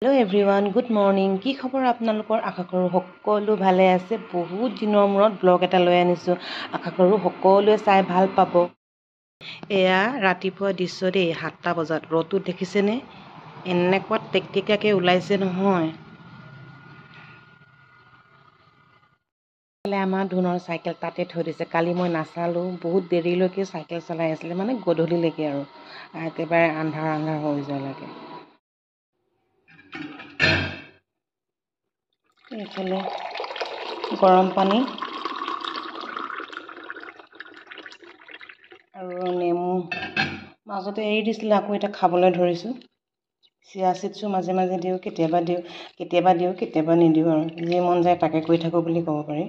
Hello' everyone, good morning. কি খবৰ আপোনালোকৰ? আশা কৰোঁ সকলো ভালে আছে। বহুত দিনৰ মূৰত ব্লগ এটা লৈ আনিছোঁ। আশা কৰোঁ সকলোৱে চাই ভাল পাব। এয়া ৰাতিপুৱা দৃশ্য দেই, 7টা বজাত। ৰ'দটো দেখিছেনে? এনেকুৱা টেকটেকীয়াকৈ ওলাইছে নহয়। আমাৰ ধুনৰ চাইকেল তাতে থৈ দিছে। কালি মই নাচালোঁ, বহুত দেৰিলৈকে চাইকেল চলাই আছিলে, মানে গধূলিলৈকে আৰু একেবাৰে আন্ধাৰ হৈ যোৱালৈকে। এইফালে গৰম পানী আৰু নেমু মাজতে এৰি দিছিলে, আকৌ এতিয়া খাবলৈ ধৰিছোঁ। চিয়া চিডছো মাজে মাজে দিওঁ, কেতিয়াবা নিদিওঁ আৰু যি মন যায় তাকে কৰি থাকোঁ বুলি ক'ব পাৰি।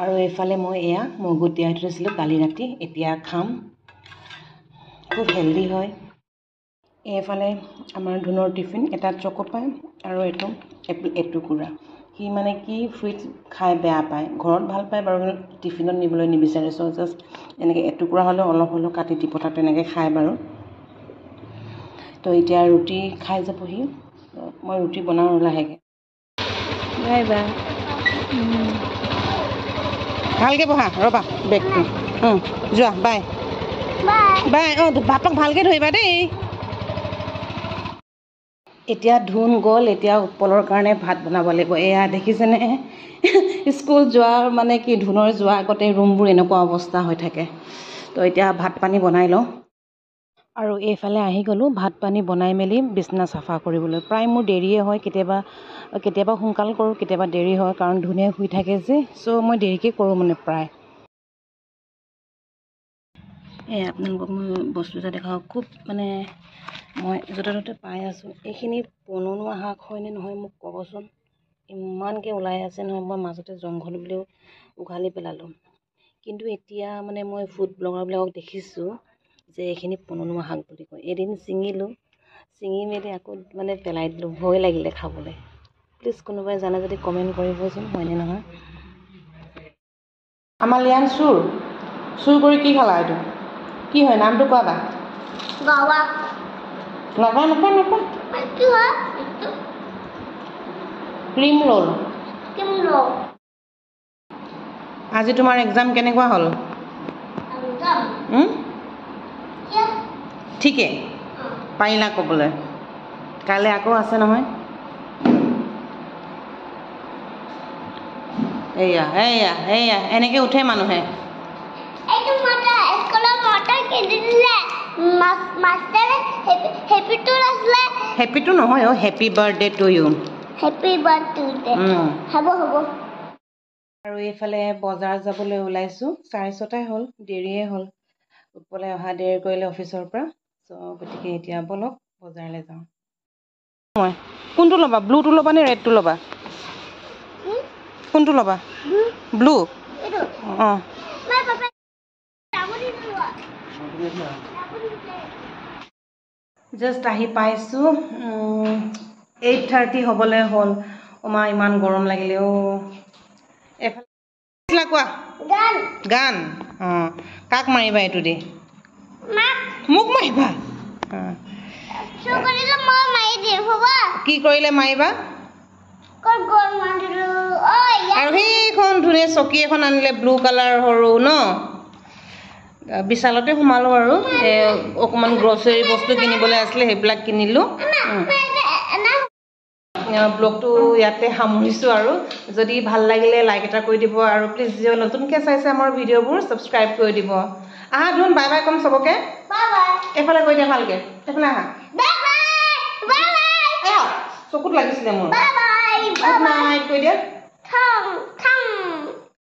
আৰু এইফালে মই এয়া মগু তিয়াই থৈছিলোঁ কালি ৰাতি, এতিয়া খাম। খুব হেল্ডি হয়। এইফালে আমাৰ ধুনৰ টিফিন, এটা চকোপাই আৰু এইটো এটুকুৰা। সি মানে কি ফ্ৰুইটছ খাই বেয়া পায়, ঘৰত ভাল পায় বাৰু, টিফিনত নিবলৈ নিবিচাৰে। চ' জাষ্ট এনেকৈ এটুকুৰা হ'লেও অলপ হ'লেও কাটি দি পঠাওঁ, তেনেকৈ খায় বাৰু। তো এতিয়া ৰুটি খাই যাবহি। মই ৰুটি বনাওঁ লাহেকৈ। Bye bye. ভালকৈ বহা, ৰ'বা বেগটো। যোৱা, বাই বাই। ভাতক ভালকৈ ধৰিবা দেই। এতিয়া ধুন গ'ল, এতিয়া উৎপলৰ কাৰণে ভাত বনাব লাগিব। এয়া দেখিছেনে, স্কুল যোৱাৰ মানে কি, ধুনৰ যোৱাৰ আগতে ৰুমবোৰ এনেকুৱা অৱস্থা হৈ থাকে। তো এতিয়া ভাত পানী বনাই লওঁ। আৰু এইফালে আহি গ'লোঁ ভাত পানী বনাই মেলি বিচনা চাফা কৰিবলৈ। প্ৰায় মোৰ দেৰিয়ে হয়, কেতিয়াবা সোনকাল কৰোঁ, কেতিয়াবা দেৰি হয়, কাৰণ ধুনে শুই থাকে যে। চ' মই দেৰিকৈ কৰোঁ মানে প্ৰায়। আপোনালোকক মই বস্তু এটা দেখাওঁ, খুব মানে মই য'তে ত'তে পাই আছোঁ। এইখিনি পননুৱা শাক হয়নে নহয় মোক ক'বচোন। ইমানকৈ ওলাই আছে নহয়, মই মাজতে জংঘল বুলিও উঘালি পেলালোঁ। কিন্তু এতিয়া মানে মই ফুড ব্লগাৰবিলাকক দেখিছোঁ যে এইখিনি পননুৱা শাক বুলি কয়। এদিন ছিঙি মেলি আকৌ মানে পেলাই দিলোঁ, ভয় লাগিলে খাবলৈ। প্লিজ কোনোবাই জানে যদি কমেণ্ট কৰিবচোন, হয়নে নহয়। আমাৰ লিয়ান চুৰ কৰি কি খালা? এইটো কি হয়, নামটো কোৱা বা। নকয় ক্ৰীম ৰোল। আজি তোমাৰ এক্সাম কেনেকুৱা হ'ল? ঠিকে পাৰিলা ক'বলৈ? কাইলৈ আকৌ আছে নহয়। এয়া এনেকৈ উঠে মানুহে। হেপিটো নহয় অ', happy birthday to you. Happy birthday. হ'ব। আৰু এইফালে বজাৰ যাবলৈ ওলাইছোঁ। 6:30 হ'ল, দেৰিয়ে হ'ল। উৎপলে অহা দেৰি কৰিলে অফিচৰ পৰা। চ' গতিকে এতিয়া ব'লক বজাৰলৈ যাওঁ। কোনটো ল'বা, ব্লুটো ল'বা নে ৰেডটো ল'বা? কোনটো ল'বা? ব্লু। অঁ, জাষ্ট আহি পাইছোঁ। 8:30 হ'বলৈ হ'ল। ইমান গৰম লাগিলে অ'। এফালে কোৱা গান। অঁ, কাক মাৰিবা এইটো দি? মোক মাৰিবা? কি কৰিলে মাৰিবা? আৰু সেইখন ধুনীয়া চকী এখন আনিলে, ব্লু কালাৰ সৰু ন। বিশালতে সোমালোঁ আৰু অকণমান গ্ৰচাৰী বস্তু কিনিবলৈ আছিলে, সেইবিলাক কিনিলোঁ। ব্লগটো ইয়াতে সামৰিছোঁ আৰু যদি ভাল লাগিলে লাইক এটা কৰি দিব, আৰু প্লিজ যিও নতুনকৈ চাইছে আমাৰ ভিডিঅ'বোৰ ছাবস্ক্ৰাইব কৰি দিব। আহা ধুন, বাই বাই ক'ম চবকে। এইফালে কৈ দিয়া ভালকৈ, এইফালে আহা। চকুত লাগিছিলে মোৰ। গুড নাইট কৈ দিয়া।